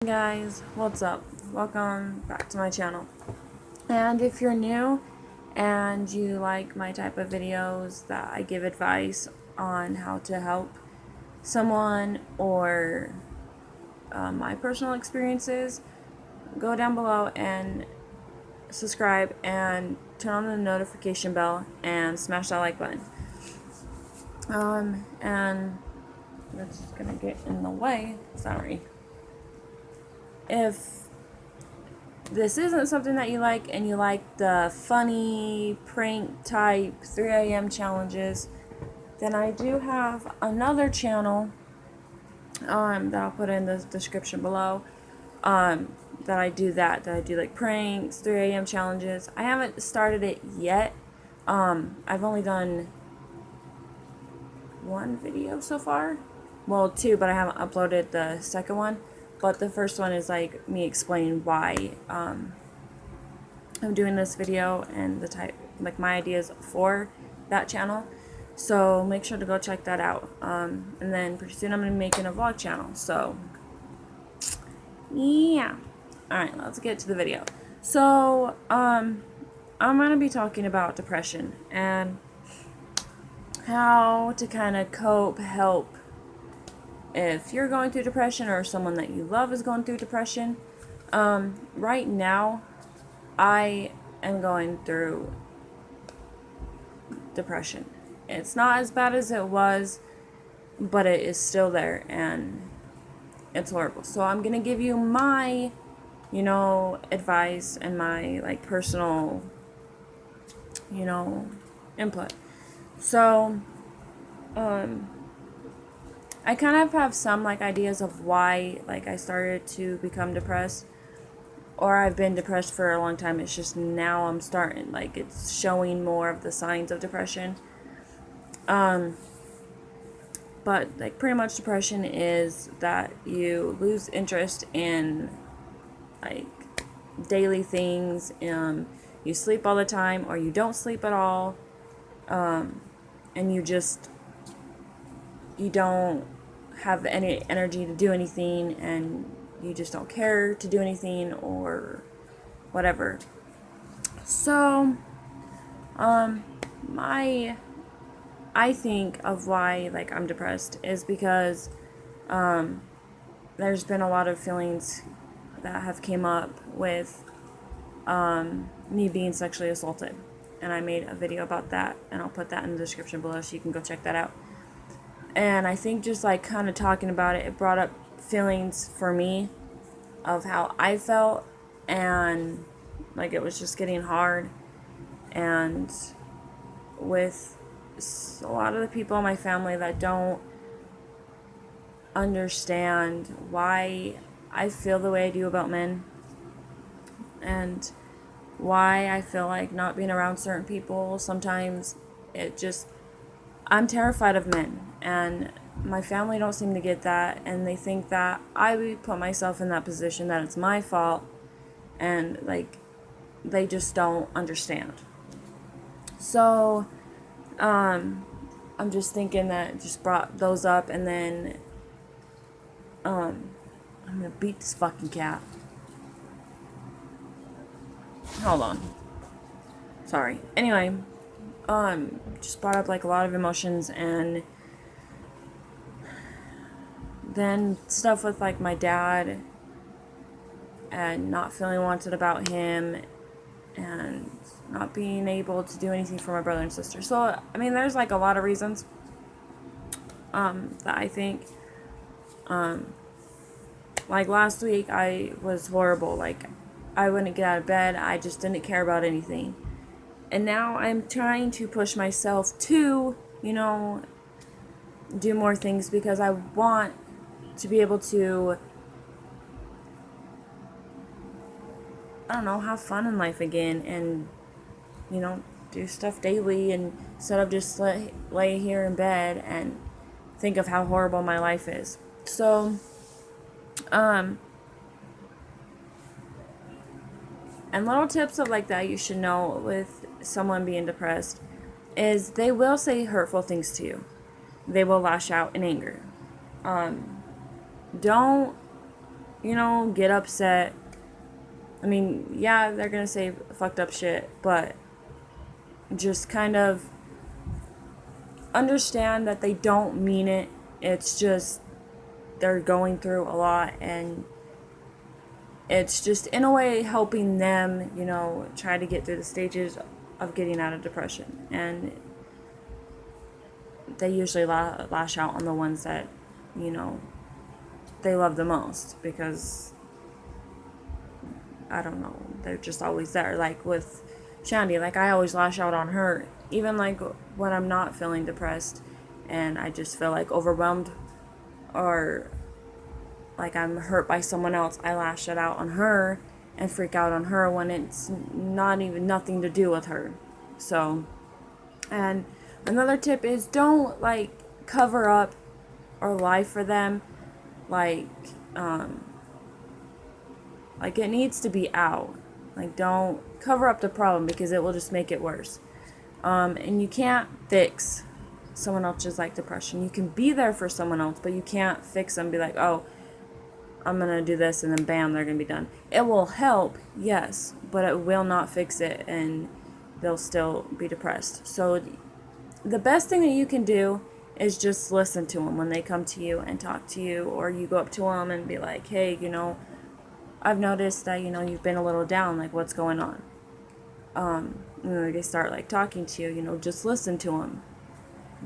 Hey guys, what's up? Welcome back to my channel. And if you're new and you like my type of videos that I give advice on how to help someone or my personal experiences, go down below and subscribe and turn on the notification bell and smash that like button. And that's just gonna get in the way. Sorry. If this isn't something that you like and you like the funny prank type 3 a.m. challenges, then I do have another channel that I'll put in the description below that I do like pranks, 3 a.m. challenges. I haven't started it yet. I've only done one video so far. Well, two, but I haven't uploaded the second one. But the first one is like me explaining why I'm doing this video and the type, like my ideas for that channel. So make sure to go check that out. And then pretty soon I'm going to be making a vlog channel. So yeah. Alright, let's get to the video. So I'm going to be talking about depression and how to kind of cope, help if you're going through depression or someone that you love is going through depression. Right now, I am going through depression. It's not as bad as it was, but it is still there, and it's horrible. So I'm going to give you my, advice and my, personal, input. So, I kind of have some ideas of why I started to become depressed, or I've been depressed for a long time. It's just now I'm starting, it's showing more of the signs of depression. But pretty much depression is that you lose interest in daily things. You sleep all the time, or you don't sleep at all, and you don't have any energy to do anything, and you just don't care to do anything or whatever. So, I think of why, I'm depressed is because, there's been a lot of feelings that have came up with, me being sexually assaulted. And I made a video about that, and I'll put that in the description below so you can go check that out. And I think just kind of talking about it, it brought up feelings for me of how I felt, and it was just getting hard. And with a lot of the people in my family that don't understand why I feel the way I do about men, and why I feel like not being around certain people, sometimes I'm terrified of men, and my family don't seem to get that, and they think that I would put myself in that position, that it's my fault, and they just don't understand. So I'm just thinking that it just brought those up, and then I'm gonna beat this fucking cat. Hold on. Sorry. Anyway, just brought up a lot of emotions, and then stuff with my dad and not feeling wanted about him, and not being able to do anything for my brother and sister. So I mean, there's a lot of reasons that I think last week I was horrible. I wouldn't get out of bed. I just didn't care about anything. And now I'm trying to push myself to, do more things, because I want to be able to, have fun in life again, and, do stuff daily, and instead of just lay here in bed and think of how horrible my life is. So, and little tips of that you should know with someone being depressed is they will say hurtful things to you. They will lash out in anger. Don't get upset. I mean, yeah, they're gonna say fucked up shit, but just kind of understand that they don't mean it. It's just they're going through a lot, and it's just in a way helping them, try to get through the stages of getting out of depression. And they usually lash out on the ones that, you know, they love the most, because I don't know, they're just always there. Like with Shandy, like I always lash out on her, even like when I'm not feeling depressed and I just feel like overwhelmed or like I'm hurt by someone else, I lash it out on her and freak out on her when it's not even nothing to do with her. So, and another tip is don't like cover up or lie for them. Like, like it needs to be out. Like don't cover up the problem, because it will just make it worse. And you can't fix someone else's like depression. You can be there for someone else, but you can't fix them. Be like, oh, I'm gonna do this, and then bam, they're gonna be done. It will help, yes, but it will not fix it, and they'll still be depressed. So the best thing that you can do is just listen to them when they come to you and talk to you, or you go up to them and be like, hey, I've noticed that, you've been a little down, like what's going on? And then they start like talking to you, just listen to them.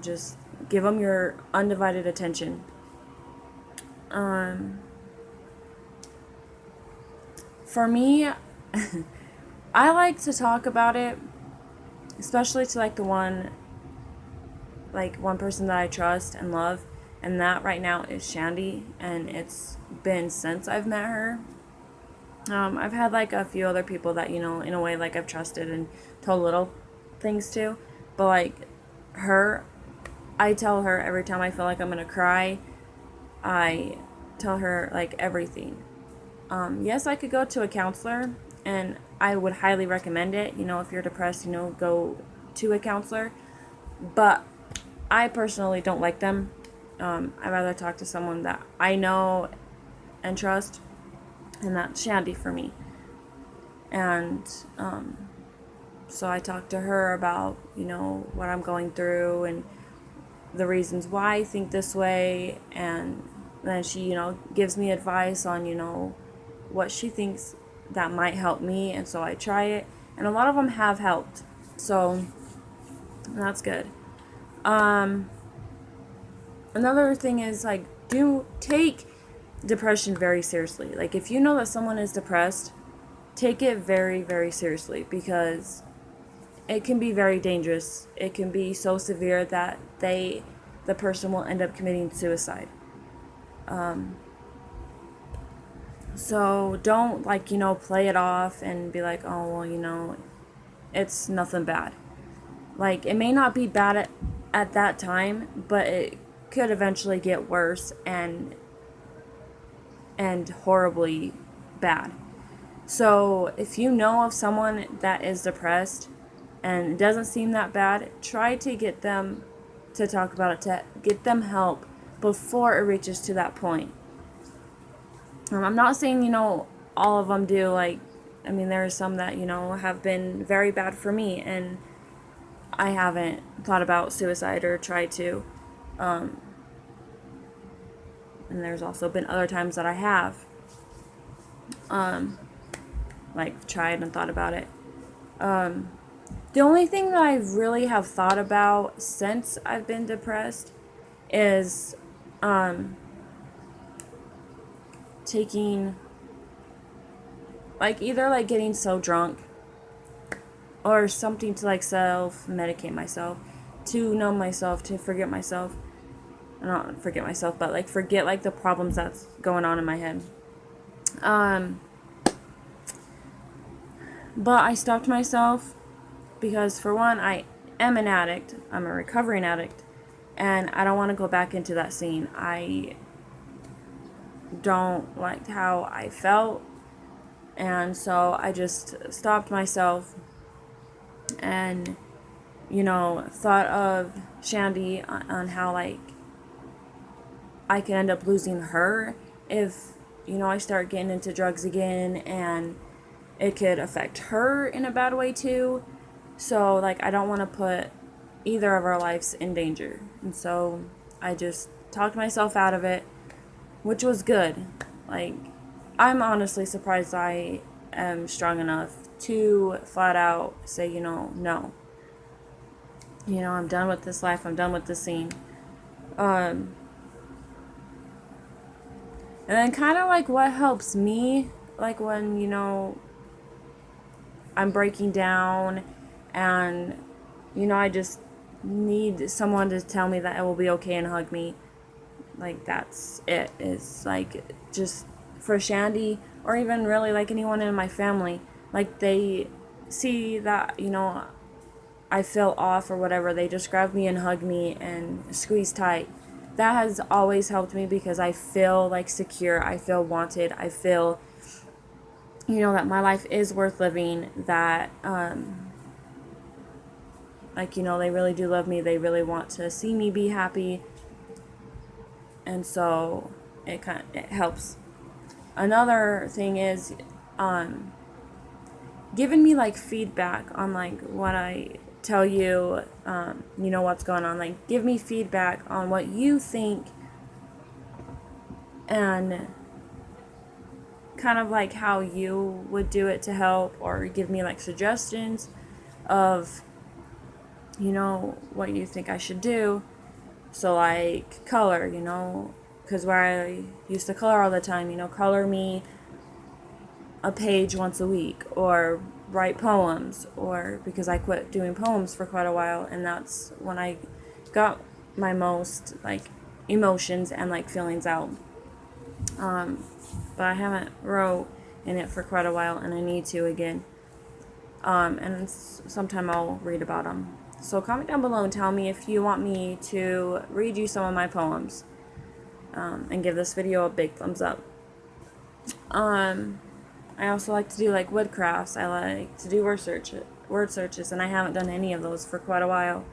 Just give them your undivided attention. For me, I like to talk about it, especially to like one person that I trust and love, and that right now is Shandy, and it's been since I've met her. I've had like a few other people that, in a way, like I've trusted and told little things to, but like her, I tell her every time I feel like I'm gonna cry. I tell her like everything. Yes, I could go to a counselor, and I would highly recommend it. If you're depressed, go to a counselor. But I personally don't like them. I'd rather talk to someone that I know and trust, and that's Shandy for me. And so I talk to her about, what I'm going through and the reasons why I think this way, and then she, gives me advice on, what she thinks that might help me, and so I try it, and a lot of them have helped, so that's good. Another thing is like, do take depression very seriously. Like if you know that someone is depressed, take it very, very seriously, because it can be very dangerous. It can be so severe that the person will end up committing suicide. So don't play it off and be like, oh, well, it's nothing bad. Like it may not be bad at that time, but it could eventually get worse and horribly bad. So if you know of someone that is depressed and it doesn't seem that bad, try to get them to talk about it, to get them help before it reaches to that point. I'm not saying, all of them do. Like, I mean, there are some that, have been very bad for me, and I haven't thought about suicide or tried to. And there's also been other times that I have, tried and thought about it. The only thing that I really have thought about since I've been depressed is, taking, either getting so drunk or something to self-medicate myself, to numb myself, to forget myself. Not forget myself, but forget the problems that's going on in my head. But I stopped myself because, for one, I am an addict. I'm a recovering addict, and I don't want to go back into that scene. I don't like how I felt, and so I just stopped myself and thought of Shandy on how I could end up losing her if I start getting into drugs again, and it could affect her in a bad way too. So, like, I don't want to put either of our lives in danger. And so I just talked myself out of it, which was good. Like, I'm honestly surprised I am strong enough to flat out say, no. I'm done with this life. I'm done with this scene. Um, and then kind of like what helps me, like when, I'm breaking down and, I just need someone to tell me that it will be okay and hug me. Like, that's it. It's like just for Shandy, or even really like anyone in my family, like they see that, I feel off or whatever, they just grab me and hug me and squeeze tight. That has always helped me because I feel like secure, I feel wanted, I feel, that my life is worth living, that, like, they really do love me, they really want to see me be happy, and so it helps. Another thing is, giving me like feedback on like what I tell you, what's going on. Like, give me feedback on what you think, and kind of like how you would do it to help, or give me like suggestions of, what you think I should do. So, like, color, because where I used to color all the time, color me a page once a week, or write poems, or because I quit doing poems for quite a while, and that's when I got my most like emotions and like feelings out. But I haven't wrote in it for quite a while, and I need to again. And sometime I'll read about them. So comment down below and tell me if you want me to read you some of my poems, and give this video a big thumbs up. I also like to do like wood crafts. I like to do word searches, and I haven't done any of those for quite a while.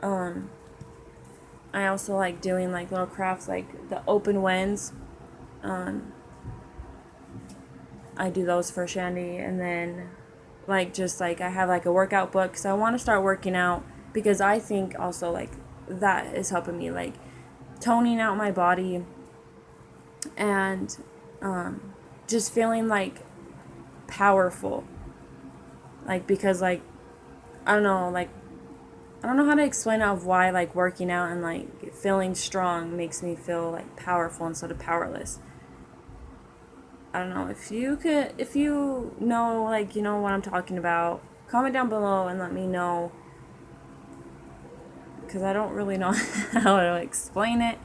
I also like doing like little crafts like the open winds. I do those for Shandy, and then like just like I have like a workout book, so I want to start working out, because I think also like that is helping me, like toning out my body, and just feeling like powerful, like, because like I don't know, like I don't know how to explain of why like working out and like feeling strong makes me feel like powerful instead of powerless. I don't know, if you know, like, what I'm talking about, comment down below and let me know, because I don't really know how to explain it.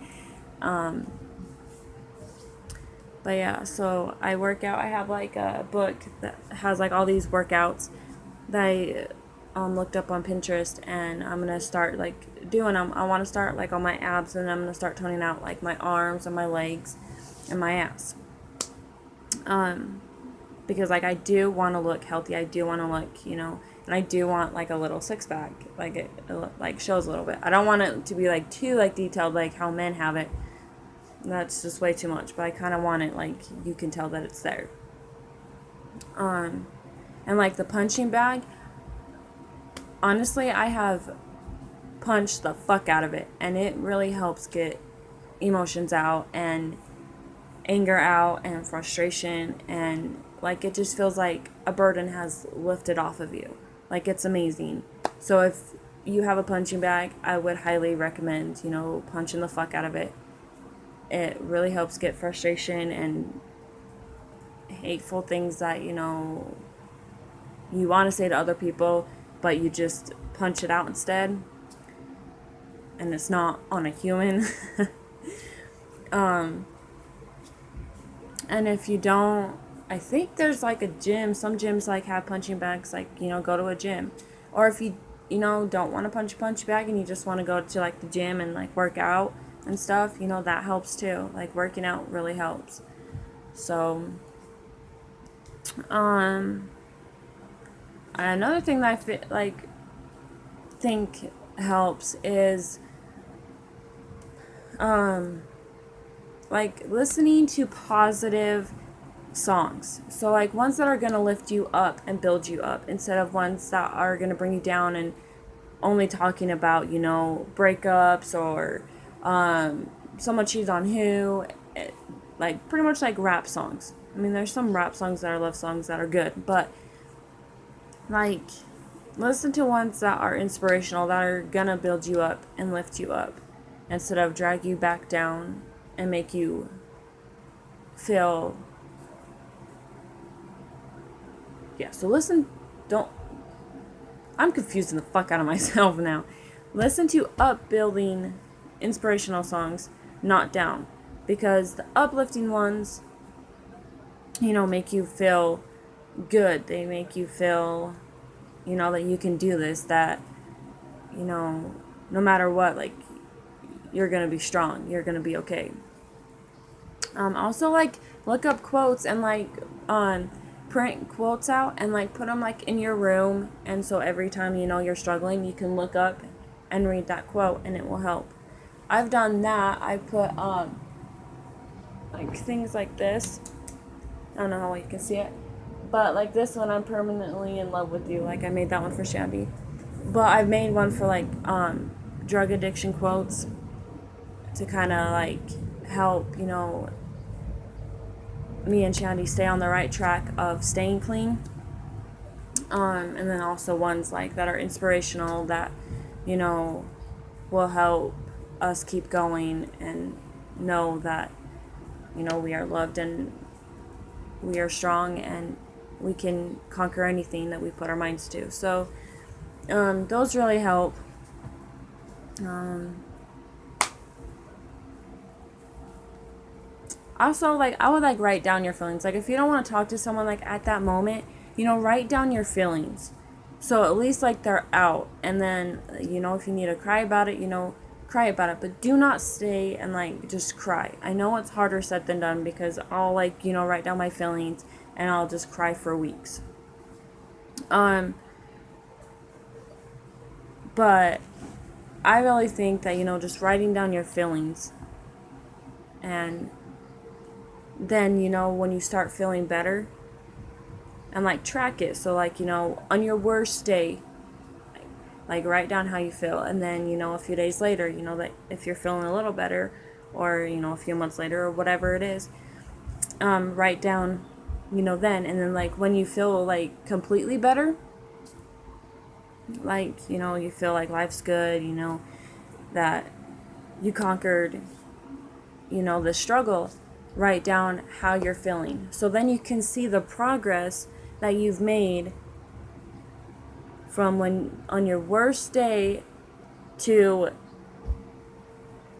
But yeah, so I work out. I have like a book that has like all these workouts that I looked up on Pinterest, and I'm gonna start like doing them. I want to start like on my abs, and I'm gonna start toning out like my arms and my legs and my ass. Because like I do want to look healthy. I do want to look, and I do want like a little six pack, like it like shows a little bit. I don't want it to be like too like detailed like how men have it. That's just way too much, but I kind of want it like you can tell that it's there. And like the punching bag, honestly, I have punched the fuck out of it, and it really helps get emotions out, and anger out, and frustration, and like it just feels like a burden has lifted off of you. Like, it's amazing. So if you have a punching bag, I would highly recommend, punching the fuck out of it. It really helps get frustration and hateful things that, you want to say to other people, but you just punch it out instead. And it's not on a human. And if you don't, I think there's like a gym. Some gyms like have punching bags, like, go to a gym. Or if you, don't want to punch a punch bag and you just want to go to like the gym and like work out and stuff, that helps too. Like, working out really helps. So, another thing that I think helps is, like listening to positive songs. So like ones that are going to lift you up and build you up instead of ones that are going to bring you down and only talking about, breakups or someone cheats on who. Like pretty much like rap songs. I mean, there's some rap songs that are love songs that are good, but like listen to ones that are inspirational, that are gonna build you up and lift you up instead of drag you back down and make you feel. Yeah, so listen, don't. I'm confusing the fuck out of myself now. Listen to upbuilding, inspirational songs, not down. Because the uplifting ones, make you feel good. They make you feel, that you can do this, that, no matter what, like, you're going to be strong. You're going to be okay. Also, like, look up quotes and, like, print quotes out and, like, put them, like, in your room. And so every time, you're struggling, you can look up and read that quote and it will help. I've done that. I put, like, things like this. I don't know how well you can see it. But, like, this one, I'm permanently in love with you. Like, I made that one for Shandy. But I've made one for, like, drug addiction quotes to kind of, like, help, me and Shandy stay on the right track of staying clean. And then also ones, like, that are inspirational that, will help us keep going and know that, we are loved and we are strong and we can conquer anything that we put our minds to. So those really help. Also, like, I would, like, write down your feelings. Like, if you don't want to talk to someone, like, at that moment, write down your feelings. So at least, like, they're out. And then, if you need to cry about it, cry about it. But do not stay and, like, just cry. I know it's harder said than done because I'll, like, write down my feelings and I'll just cry for weeks. But I really think that, just writing down your feelings and then, when you start feeling better and, like, track it. So, like, on your worst day, like, write down how you feel. And then, a few days later, that if you're feeling a little better or, a few months later or whatever it is, write down, then. And then, like, when you feel, like, completely better, like, you feel like life's good, that you conquered, the struggle, write down how you're feeling. So then you can see the progress that you've made from when on your worst day to,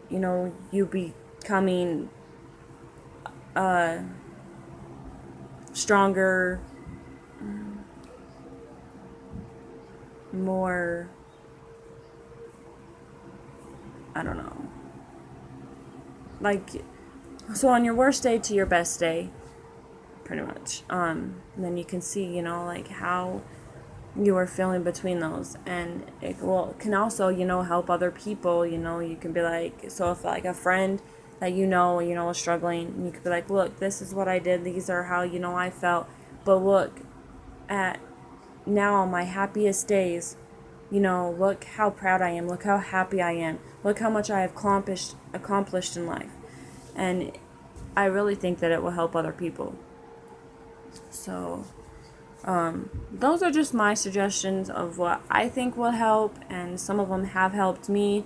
you becoming stronger, more, I don't know, like, so on your worst day to your best day, pretty much. And then you can see, like, how you are feeling between those. And it can also, help other people. You can be like, so if, like, a friend that is struggling, you could be like, look, this is what I did. These are how, I felt. But look at now on my happiest days, look how proud I am. Look how happy I am. Look how much I have accomplished in life. And I really think that it will help other people. So, those are just my suggestions of what I think will help, and some of them have helped me.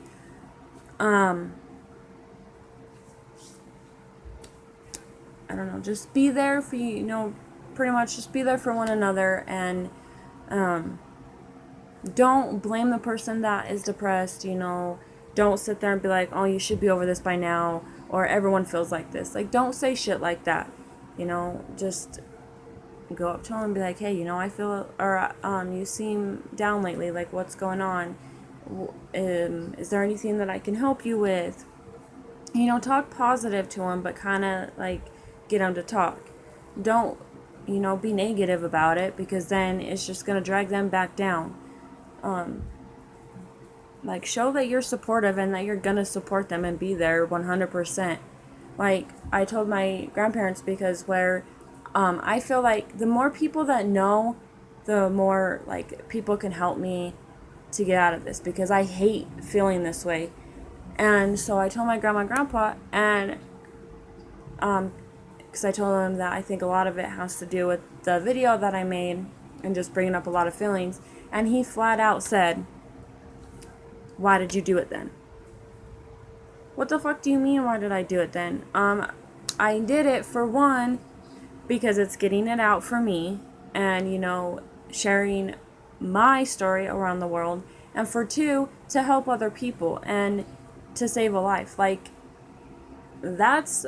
I don't know, just be there for pretty much just be there for one another, and don't blame the person that is depressed. Don't sit there and be like, oh, you should be over this by now, or everyone feels like this. Like, don't say shit like that. Just go up to them and be like, hey, I feel, or you seem down lately. Like, what's going on? Is there anything that I can help you with? Talk positive to them, but kind of, like, get them to talk. Don't, be negative about it, because then it's just going to drag them back down. Like, show that you're supportive and that you're going to support them and be there 100%. Like, I told my grandparents, because I feel like the more people that know, the more, like, people can help me to get out of this, because I hate feeling this way. And so I told my grandma and grandpa, and because I told them that I think a lot of it has to do with the video that I made and just bringing up a lot of feelings. And he flat out said, "Why did you do it then?" What the fuck do you mean, why did I do it then? I did it, for one, because it's getting it out for me and, sharing my story around the world. And for two, to help other people and to save a life. Like, that's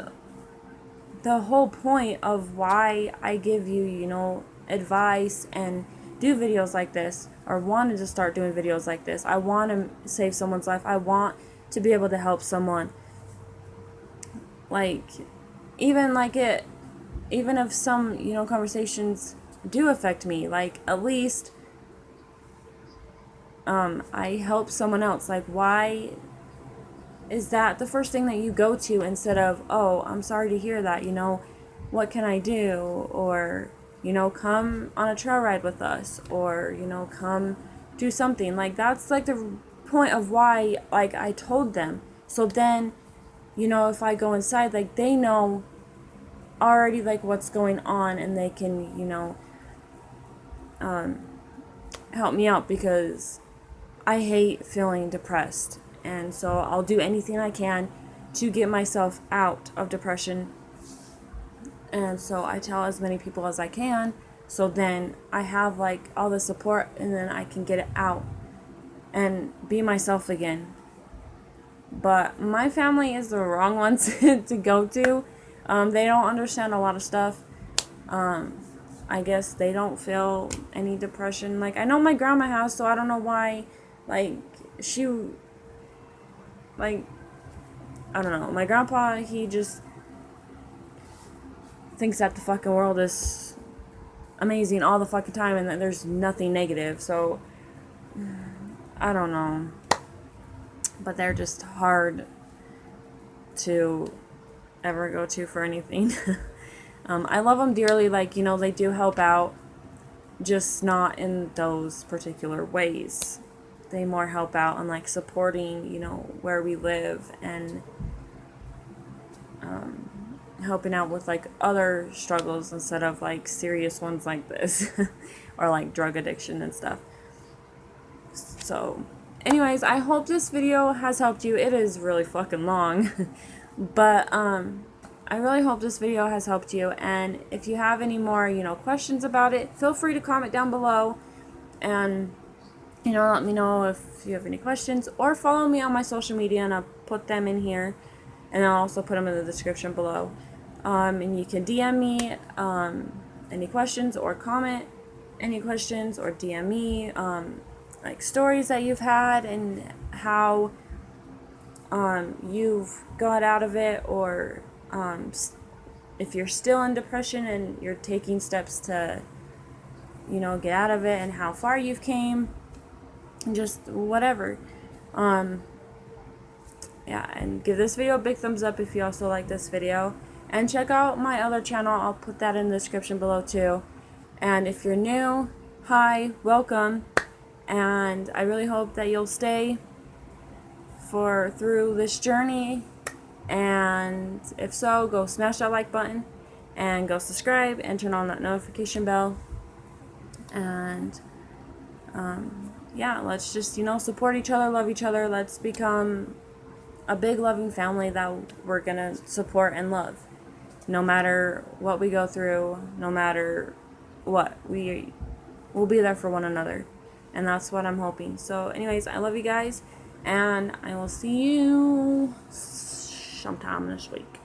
the whole point of why I give you, advice and do videos like this, or wanted to start doing videos like this. I want to save someone's life. I want to be able to help someone. Like, even if some, conversations do affect me, like, at least I help someone else. Like, why is that the first thing that you go to, instead of, "Oh, I'm sorry to hear that, what can I do?" Or, come on a trail ride with us, or, come do something. Like, that's like the point of why, like, I told them. So then, if I go inside, like, they know already, like, what's going on, and they can, help me out, because I hate feeling depressed. And so I'll do anything I can to get myself out of depression. And so I tell as many people as I can, so then I have, like, all the support, and then I can get it out and be myself again. But my family is the wrong ones to go to. They don't understand a lot of stuff. I guess they don't feel any depression. Like, I know my grandma has, so I don't know why, like, I don't know. My grandpa, he just thinks that the fucking world is amazing all the fucking time, and that there's nothing negative. So, I don't know. But they're just hard to ever go to for anything. I love them dearly. Like, they do help out, just not in those particular ways. They more help out on, like, supporting, where we live, and helping out with, like, other struggles, instead of, like, serious ones like this. Or, like, drug addiction and stuff. So, anyways, I hope this video has helped you. It is really fucking long. But, I really hope this video has helped you. And if you have any more, questions about it, feel free to comment down below. And, let me know if you have any questions. Or follow me on my social media, and I'll put them in here. And I'll also put them in the description below. And you can DM me any questions, or comment any questions, or DM me like, stories that you've had, and how you've got out of it, or if you're still in depression and you're taking steps to, get out of it, and how far you've came, and just whatever. Yeah, and give this video a big thumbs up if you also like this video. And check out my other channel. I'll put that in the description below too. And if you're new, hi, welcome. And I really hope that you'll stay through this journey. And if so, go smash that like button, and go subscribe, and turn on that notification bell. And yeah, let's just, support each other, love each other. Let's become a big loving family that we're gonna support and love, no matter what we go through, no matter what. We'll be there for one another, and that's what I'm hoping. So anyways, I love you guys, and I will see you sometime this week.